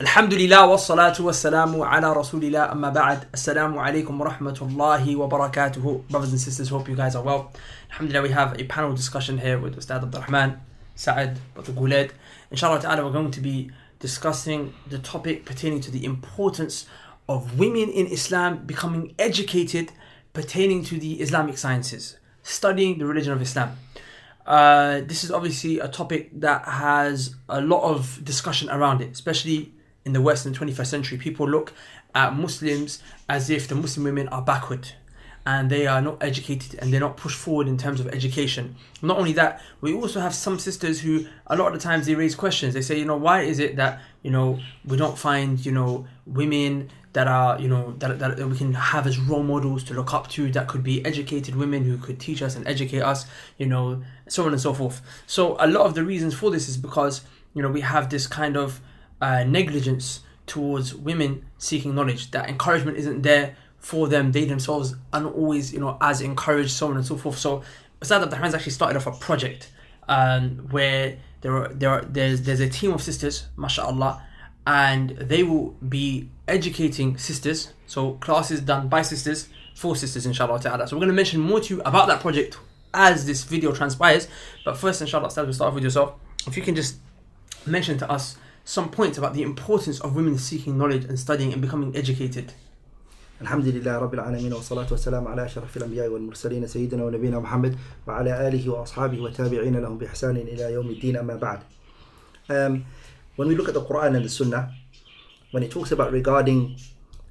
Alhamdulillah wa salatu wa salamu ala rasulillah amma ba'd. Assalamu alaikum wa rahmatullahi wa barakatuhu. Brothers and sisters, hope you guys are well. Alhamdulillah, we have a panel discussion here with Ustad Abdul Rahman, Sa'ad, Brother Guled. Inshallah ta'ala, we're going to be discussing the topic pertaining to the importance of women in Islam becoming educated pertaining to the Islamic sciences, studying the religion of Islam. This is obviously a topic that has a lot of discussion around it, especially in the West in the 21st century. People look at Muslims as if the Muslim women are backward and they are not educated and they're not pushed forward in terms of education. Not only that, we also have some sisters who a lot of the times they raise questions. They say, why is it that, we don't find, women that are, that we can have as role models to look up to, that could be educated women who could teach us and educate us, so on and so forth. So a lot of the reasons for this is because, we have this kind of negligence towards women seeking knowledge. That encouragement isn't there for them. They themselves are not always, as encouraged, so on and so forth. So Ustad Abdul Rahman's actually started off a project where there's a team of sisters, mashallah, and they will be educating sisters. So classes done by sisters for sisters, inshallah ta'ala. So we're going to mention more to you about that project as this video transpires. But first, inshallah, Ustad, we'll start off with yourself. If you can just mention to us some points about the importance of women seeking knowledge and studying and becoming educated. Alhamdulillah Rabbil Alameen wa salatu wa salam ala ashrafil anbiya wal mursaleen sayyidina wa nabiyina Muhammad wa ala alihi wa ashabihi wa tabi'ina lahum bi ihsanin ila yawmi ddin amma ba'd. When we look at the Quran and the Sunnah, when it talks about regarding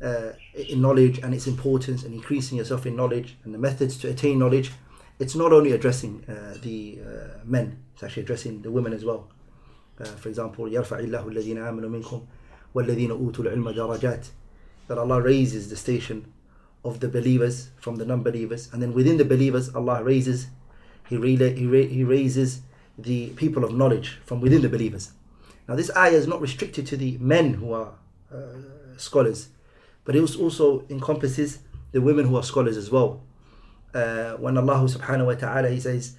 in knowledge and its importance and increasing yourself in knowledge and the methods to attain knowledge, it's not only addressing the men, it's actually addressing the women as well. For example, يَرْفَعِ اللَّهُ الَّذِينَ آمَنُوا مِنْكُمْ وَالَّذِينَ أُوتُوا الْعِلْمَ دَرَجَاتٍ. That Allah raises the station of the believers from the non-believers, and then within the believers Allah raises, He raises the people of knowledge from within the believers. Now this ayah is not restricted to the men who are scholars, but it also encompasses the women who are scholars as well. When Allah subhanahu wa ta'ala He says,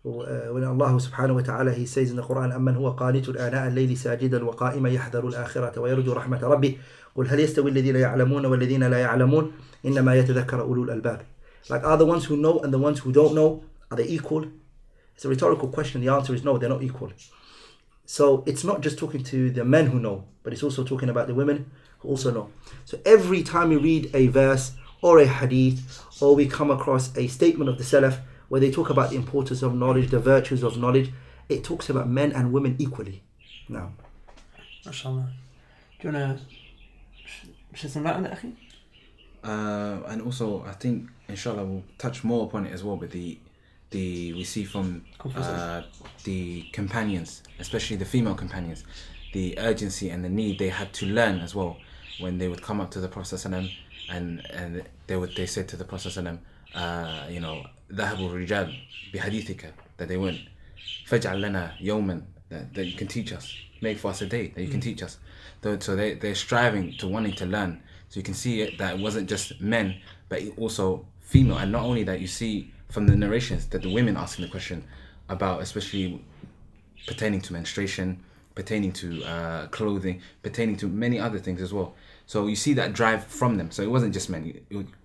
when Allah subhanahu wa ta'ala He says in the Quran, أَمَّنْ هُوَ قَانِتٌ آنَاءَ اللَّيْلِ سَاجِدًا وَقَائِمًا يَحْذَرُ الْآخِرَةَ وَيَرْجُو رَحْمَةَ رَبِّهِ قُلْ هَلْ يَسْتَوِي الَّذِينَ يَعْلَمُونَ وَالَّذِينَ لَا يَعْلَمُونَ إِنَّمَا يَتَذَكَّرُ أُولُو الْأَلْبَابِ. Like, are the ones who know and the ones who don't know, are they equal? It's a rhetorical question. The answer is no, they're not equal. So it's not just talking to the men who know, but it's also talking about the women who also know. So every time we read a verse or a hadith, or we come across a statement of the Salaf where they talk about the importance of knowledge, the virtues of knowledge, it talks about men and women equally. Now, MashaAllah. Do you want to shed some light on that, Akhi? And also, I think, inshallah, we'll touch more upon it as well, but we see from the companions, especially the female companions, the urgency and the need they had to learn as well when they would come up to the Prophet ﷺ and they said to the Prophet ﷺ, ذهبوا الرجال بحديثك, that they went فاجعل لنا يوما, that you can teach us, make for us a day that you can teach us. So they're striving to wanting to learn. So you can see it, that it wasn't just men but also female. And not only that, you see from the narrations that the women asking the question about, especially pertaining to menstruation, pertaining to clothing, pertaining to many other things as well. So you see that drive from them. So it wasn't just men.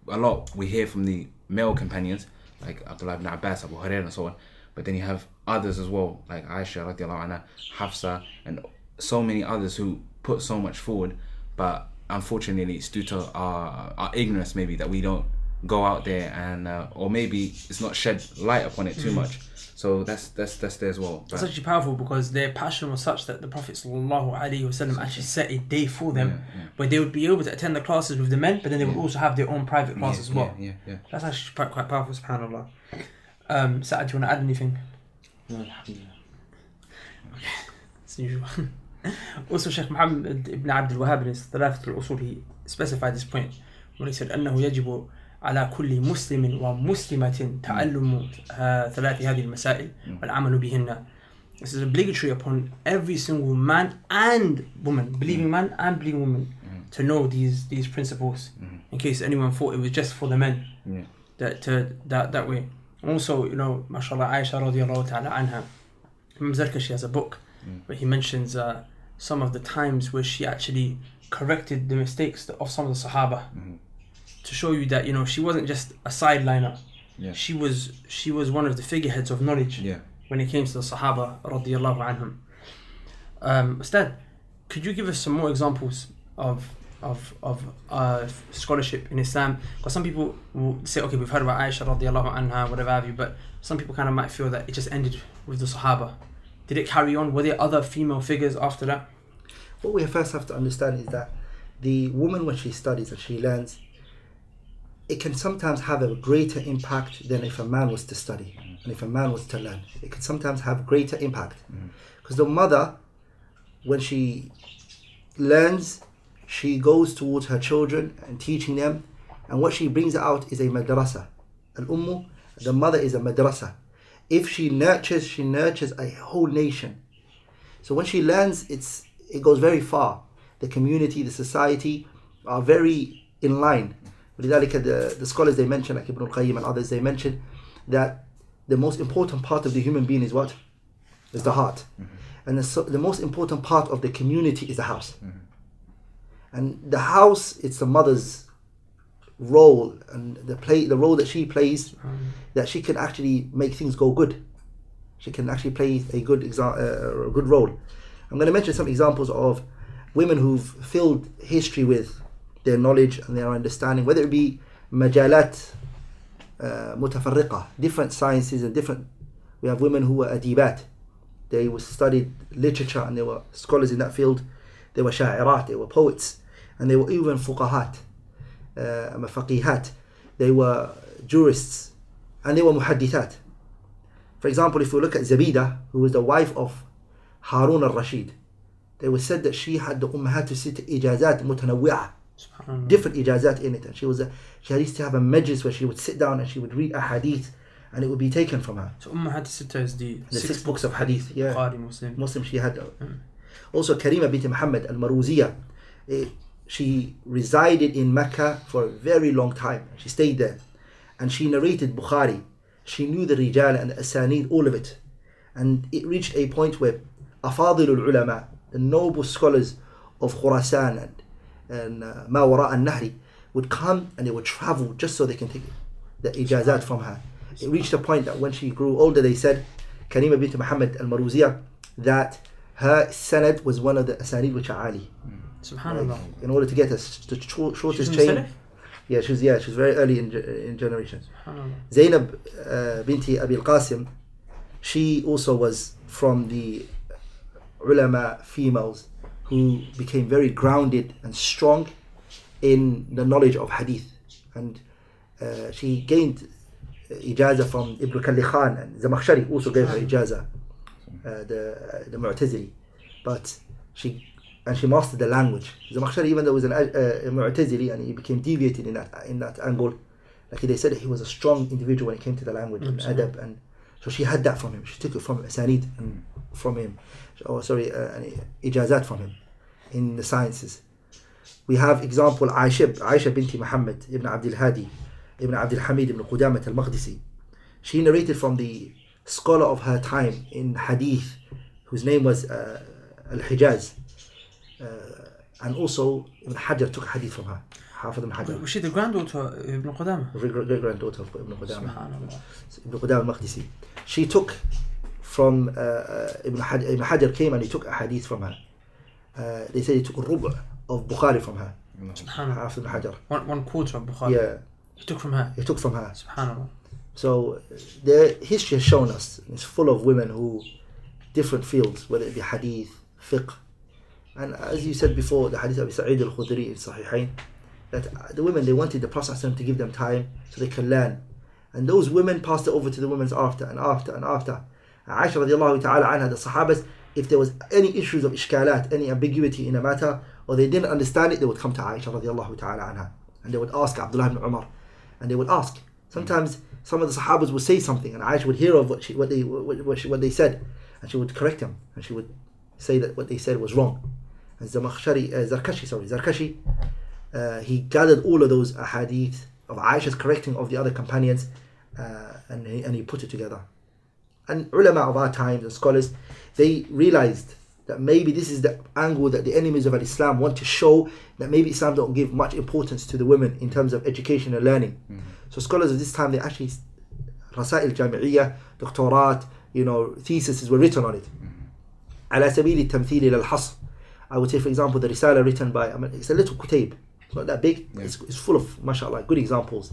A lot we hear from the male companions like Abdullah ibn Abbas, Abu Hurairah and so on, but then you have others as well like Aisha radiallahu anha, Hafsa, and so many others who put so much forward, but unfortunately it's due to our ignorance maybe that we don't go out there and or maybe it's not shed light upon it too much. So that's there as well. It's actually powerful because their passion was such that the Prophet ﷺ actually set a day for them where they would be able to attend the classes with the men, but then they would also have their own private class as well. That's actually quite powerful, subhanAllah. Sa'ad, do you want to add anything? No, alhamdulillah. Okay, as usual. Also, Sheikh Muhammad ibn Abdul Wahhab in his Thalathat al-Usul, he specified this point when he said أنه يجب على كل مسلم ومسلمة تعلم ثلاث هذه المسائل والعمل بهن. This is obligatory upon every single man and woman, believing man and believing woman, to know these principles. In case anyone thought it was just for the men, that way. Also, mashallah, Aisha radiallahu ta'ala anha, Imam Zarkashi has a book where he mentions some of the times where she actually corrected the mistakes of some of the Sahaba, to show you that, you know, she wasn't just a sideliner. Yeah. She was one of the figureheads of knowledge. Yeah. When it came to the Sahaba radiyallahu anhum. Ustad, could you give us some more examples of scholarship in Islam? Because some people will say, okay, we've heard about Aisha radiyallahu anha, whatever have you, but some people kind of might feel that it just ended with the Sahaba. Did it carry on? Were there other female figures after that? What we first have to understand is that the woman, when she studies and she learns, it can sometimes have a greater impact than if a man was to study and if a man was to learn. It can sometimes have greater impact. Because the mother, when she learns, she goes towards her children and teaching them, and what she brings out is a madrasa. Al-Ummu, the mother, is a madrasa. If she nurtures a whole nation. So when she learns, it goes very far. The community, the society are very in line. The scholars, they mention, like Ibn al-Qayyim and others, they mention that the most important part of the human being is what? Is the heart. And the most important part of the community is the house. And the house, it's the mother's role, and the role that she plays, that she can actually make things go good. She can actually play a good role. I'm going to mention some examples of women who've filled history with their knowledge and their understanding, whether it be majalat mutafarriqa, different sciences and different. We have women who were adibat. They studied literature and they were scholars in that field. They were sha'irat, they were poets, and they were even fuqahat, mafaqihat. They were jurists, and they were muhaddithat. For example, if we look at Zabida, who was the wife of Harun al-Rashid, they were said that she had the ummahat sit ijazat mutanawwi'ah, different ijazat in it, and she used to have a majlis where she would sit down and she would read a hadith and it would be taken from her. So Ummahat Sitta is the six books of hadith. Yeah. Bukhari, Muslim she had. Also Karima bint Muhammad al-Maruziyah, she resided in Mecca for a very long time. She stayed there and she narrated Bukhari. She knew the rijal and the asanid, all of it. And it reached a point where afadilul ulama, the noble scholars of Khurasan and Ma Wara al-Nahri, would come and they would travel just so they can take the ijazat from her. It reached a point that when she grew older, they said, Karima bint Muhammad al-Maruziyah, that her sanad was one of the asanid which are Ali. Subhanallah. Like, in order to get the shortest She's chain. She was very early in generation. Subhanallah. Zainab binti Abi al-Qasim, she also was from the ulama females who became very grounded and strong in the knowledge of hadith, and she gained ijaza from Ibn Kalli Khan, and Zamakhshari also gave her ijaza, the Mu'tazili, but she mastered the language. Zamakhshari, even though he was a Mu'tazili and he became deviated in that angle, like they said, he was a strong individual when it came to the language and adab, and so she had that from him. She took it from Asanid from him, ijazat from him in the sciences. We have example Aisha binti Muhammad ibn Abdul Hadi ibn Abdul Hamid ibn Qudamat al-Maqdisi. She narrated from the scholar of her time in hadith, whose name was al-Hijaz, and also Ibn Hajar took hadith from her. Hafid ibn Hajar. Was she the granddaughter of Ibn Qudama? Great granddaughter of Ibn Qudama. Subhanallah. Ibn Qudama al-Maqdisi. She took from Ibn Hajar came and he took a hadith from her. They said he took a rubu' of Bukhari from her. Subhanallah. Hafid ibn Hajar. One quarter of Bukhari. Yeah. He took from her. Subhanallah. Subhanallah. So the history has shown us, it's full of women who, different fields, whether it be hadith, fiqh, and as you said before, the hadith of Abi Sa'id al-Khudri in Sahihain, that the women, they wanted the Prophet to give them time so they can learn. And those women passed it over to the women after and after and after. Aisha radiallahu ta'ala anha, the Sahabas, if there was any issues of ishkalat, any ambiguity in a matter, or they didn't understand it, they would come to Aisha radiallahu ta'ala anha. And they would ask Abdullah ibn Umar. And they would ask. Sometimes some of the Sahabas would say something and Aisha would hear of what they said. And she would correct them. And she would say that what they said was wrong. And Zarkashi, he gathered all of those ahadith of Aisha's correcting of the other companions, and he put it together. And ulama of our times and scholars, they realized that maybe this is the angle that the enemies of Islam want to show, that maybe Islam don't give much importance to the women in terms of education and learning. So scholars of this time, they actually Rasail Jami'iyya, Doctorat, theses were written on it. على سبيل التمثيل إلى الحصر. I would say, for example, the Risala written by, it's a little kutayb, it's not that big, it's full of, mashallah, good examples.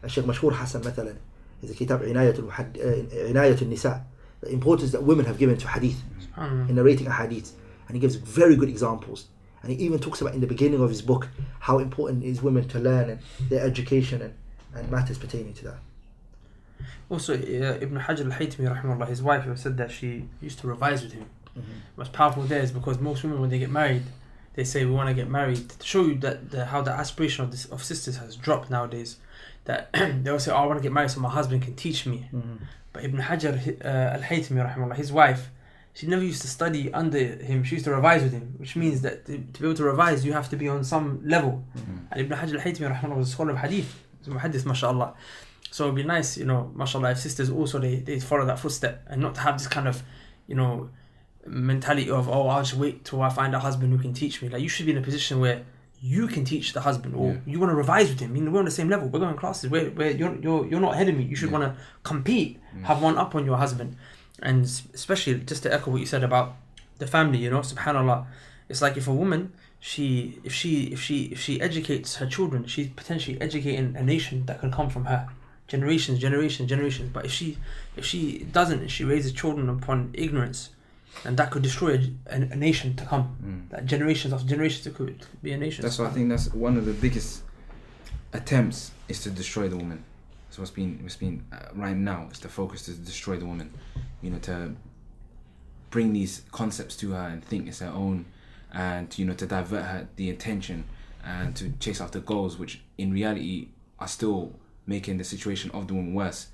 Sheikh Mashhur Hassan, مثلا, is a kitab عناية النساء, the importance that women have given to hadith, in narrating a hadith. And he gives very good examples. And he even talks about in the beginning of his book how important it is women to learn and their education and matters pertaining to that. Also, Ibn Hajar al-Haytami, rahimahullah, his wife said that she used to revise with him. What's powerful there is because most women, when they get married, they say we want to get married, to show you that how the aspiration of sisters has dropped nowadays. That they'll say, I want to get married so my husband can teach me. But Ibn Hajar al-Haytami, rahimahullah, his wife, she never used to study under him, she used to revise with him, which means that to be able to revise, you have to be on some level. And Ibn Hajar al-Haytami, rahimahullah, was a scholar of hadith, he's a muhaddith, mashallah. So it'd be nice, mashallah, if sisters also they follow that footstep, and not to have this kind of, mentality of, I'll just wait till I find a husband who can teach me. Like, you should be in a position where you can teach the husband, or you want to revise with him. We're on the same level, we're going classes where you're not ahead of me. You should want to compete, have one up on your husband. And especially, just to echo what you said about the family, subhanallah, it's like if a woman, if she educates her children, she's potentially educating a nation that can come from her. Generations. But if she doesn't, and she raises children upon ignorance, and that could destroy a nation to come. That generations after generations, it could be a nation. That's why I think that's one of the biggest attempts, is to destroy the woman. So what's been right now is the focus to destroy the woman. To bring these concepts to her and think it's her own, and to divert her the attention and to chase after goals which in reality are still making the situation of the woman worse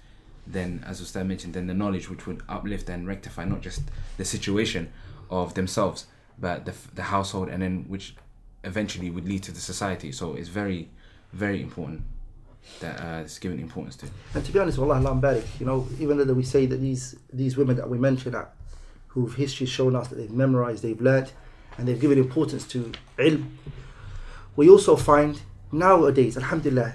than, as Ustad mentioned, than the knowledge which would uplift and rectify not just the situation of themselves but the household, and then which eventually would lead to the society. So it's very, very important that it's given importance to. And to be honest, wallah Allah barik, even though we say that these women that we mentioned, whose history has shown us that they've memorized, they've learnt, and they've given importance to ilm, we also find nowadays, alhamdulillah,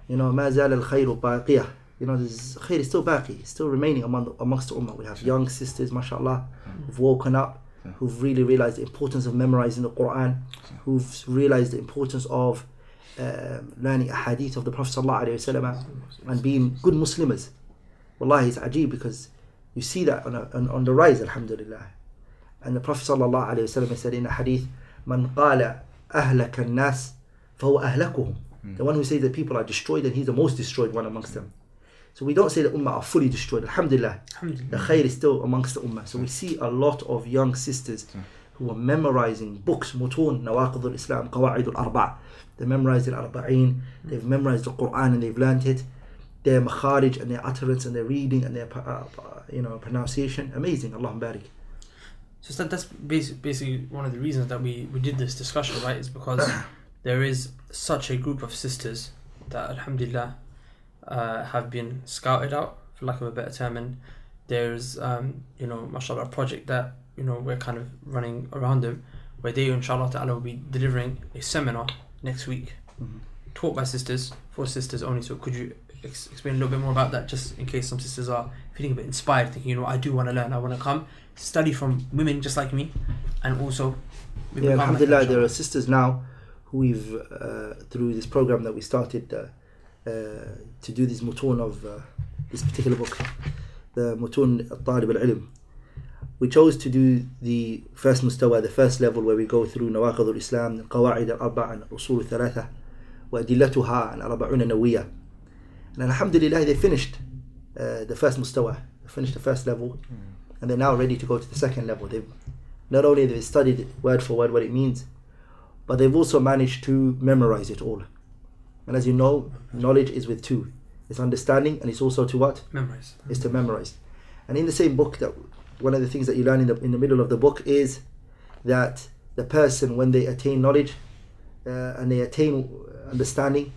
ما زال الخير باقية. This khair is still baqi, still remaining amongst the ummah. We have young sisters, mashallah, who've woken up, who've really realized the importance of memorizing the Quran, who've realized the importance of learning a hadith of the Prophet sallallahu alaihi wasallam, and being good Muslims. Wallahi, it's ajib, because you see that on the rise, alhamdulillah. And the Prophet sallallahu alaihi wasallam said in a hadith, "Man qala ahlaka an-nas, fahuwa ahlakuhum." The one who says that people are destroyed, and he's the most destroyed one amongst them. So we don't say the ummah are fully destroyed. Alhamdulillah. The khair is still amongst the ummah. So we see a lot of young sisters who are memorizing books, mutun, nawaqid al-Islam, qawa'id al-arba'. They memorized al-arba'in, they've memorized the Quran and they've learnt it. Their makharij and their utterance and their reading and their pronunciation, amazing. Allahumma barik. So that's basically one of the reasons that we did this discussion, right? Is because there is such a group of sisters that, alhamdulillah, have been scouted out, for lack of a better term, and there's mashallah, a project that we're kind of running around them, where they inshallah ta'ala will be delivering a seminar next week, taught by sisters, for sisters only. So could you explain a little bit more about that, just in case some sisters are feeling a bit inspired, thinking, I do want to learn, I want to come study from women just like me, and also alhamdulillah, there are sisters now who we've through this program that we started to do this mutun of this particular book, the mutun al-talib al-ilm. We chose to do the first mustawa, the first level, where we go through nawaqid al-Islam, qawa'id al-arba' and usul al-thalatha wa adillatuha and arba'un nawiyya. And alhamdulillah, they finished the first mustawa, they finished the first level, and they're now ready to go to the second level. They've not only they've studied word for word what it means, but they've also managed to memorize it all. And as you know, knowledge is with two. It's understanding, and it's also to what? Memorize. It's to memorize. And in the same book, that one of the things that you learn in the middle of the book is that the person, when they attain knowledge and they attain understanding,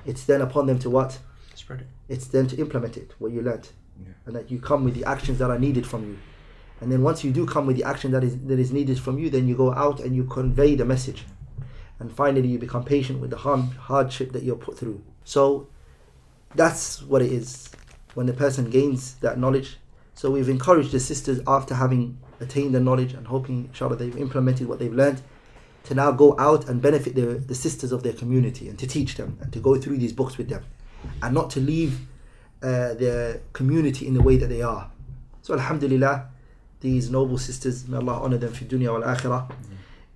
it's then upon them to what? Spread it. It's then to implement it, what you learned. And that you come with the actions that are needed from you. And then once you do come with the action that is needed from you, then you go out and you convey the message. And finally you become patient with the hardship that you're put through. So that's what it is when the person gains that knowledge. So we've encouraged the sisters, after having attained the knowledge and hoping inshallah they've implemented what they've learned, to now go out and benefit the sisters of their community and to teach them and to go through these books with them and not to leave their community in the way that they are. So alhamdulillah, these noble sisters, may Allah honor them fi dunya wal akhirah,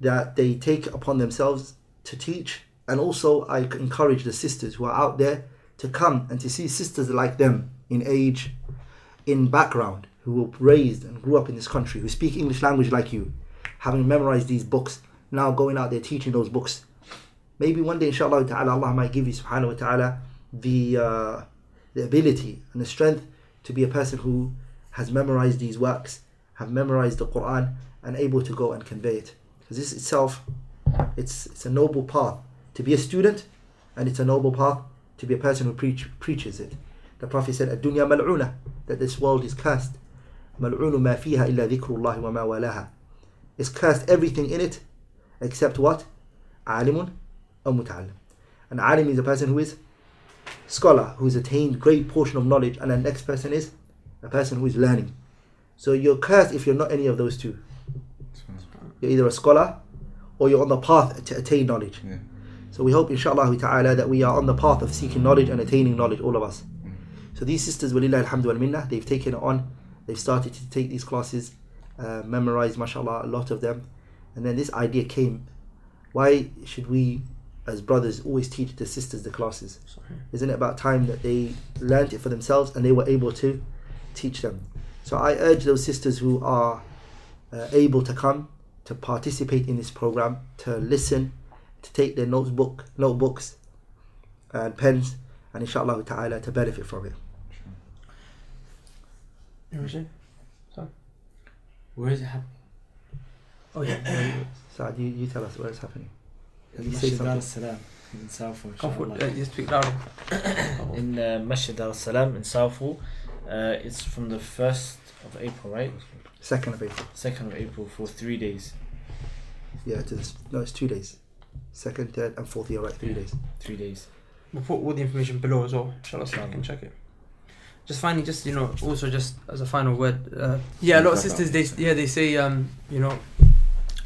that they take upon themselves to teach. And also I encourage the sisters who are out there to come and to see sisters like them in age, in background, who were raised and grew up in this country, who speak English language like you, having memorized these books, now going out there teaching those books. Maybe one day inshallah ta'ala Allah might give you subhanahu wa ta'ala the ability and the strength to be a person who has memorized these works, have memorized the Quran, and able to go and convey it. Because this itself, it's a noble path to be a student, and it's a noble path to be a person who preaches it. The Prophet said, "Ad-dunya mal'una," that this world is cursed. "Mal'unu ma fiha illa dhikrullahi wa ma walaha." It's cursed, everything in it, except what? Alimun or muta'allim. An alim is a person who is scholar, who has attained great portion of knowledge, and the next person is a person who is learning. So you're cursed if you're not any of those two. You're either a scholar or you're on the path to attain knowledge. Yeah. So we hope inshallah ta'ala that we are on the path of seeking knowledge and attaining knowledge, all of us. So these sisters, walillah alhamdu wal minna, they've taken it on, they've started to take these classes, memorize mashallah a lot of them. And then this idea came, why should we as brothers always teach the sisters the classes? Isn't it about time that they learned it for themselves and they were able to teach them? So I urge those sisters who are able to come to participate in this program, to listen, to take their notebooks and pens, and inshallah ta'ala to benefit from it. Where is it happening? Oh yeah. Saad, you tell us where it's happening. You say Masjid something. Darussalam in Southall. Come forward, inshallah. you speak louder. In Masjid Darussalam in Southall. It's from the 1st of April, right? 2nd of April. 2nd of April for 3 days. Yeah, it's 2 days. 2nd, 3rd and 4th, you're right, 3 days. 3 days. We'll put all the information below as well, inshallah, so you can check it. Just finally, just also just as a final word, yeah, a lot of sisters they say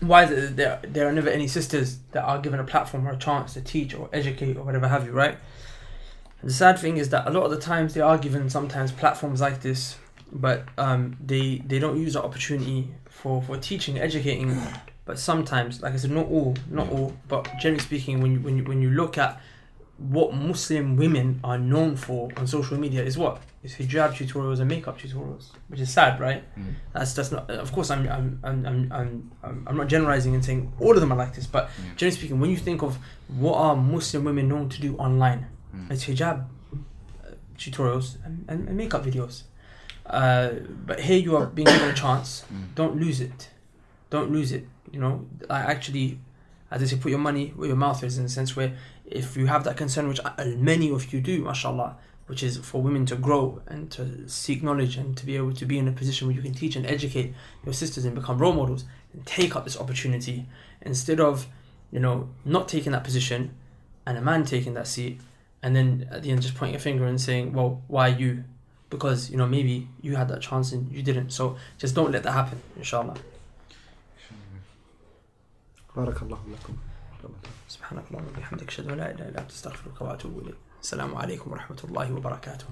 why there are never any sisters that are given a platform or a chance to teach or educate or whatever have you, right? The sad thing is that a lot of the times they are given sometimes platforms like this, but they don't use the opportunity for teaching, educating. But sometimes, like I said, not all, but generally speaking, when you look at what Muslim women are known for on social media, is what? It's hijab tutorials and makeup tutorials, which is sad, right? That's not. Of course, I'm not generalizing and saying all of them are like this, but generally speaking, when you think of what are Muslim women known to do online, it's hijab tutorials and makeup videos. But here you are being given a chance. Don't lose it. Don't lose it. I actually, as I say, put your money where your mouth is, in the sense where if you have that concern, which many of you do, mashallah, which is for women to grow and to seek knowledge and to be able to be in a position where you can teach and educate your sisters and become role models, and take up this opportunity instead of, not taking that position and a man taking that seat and then at the end just pointing a finger and saying, well, why you? Because, maybe you had that chance and you didn't. So just don't let that happen, inshallah. Barakallahu lakum. سبحانك اللهم وبحمدك اشهد ان لا اله الا انت استغفرك واتوب اليك السلام عليكم ورحمه الله وبركاته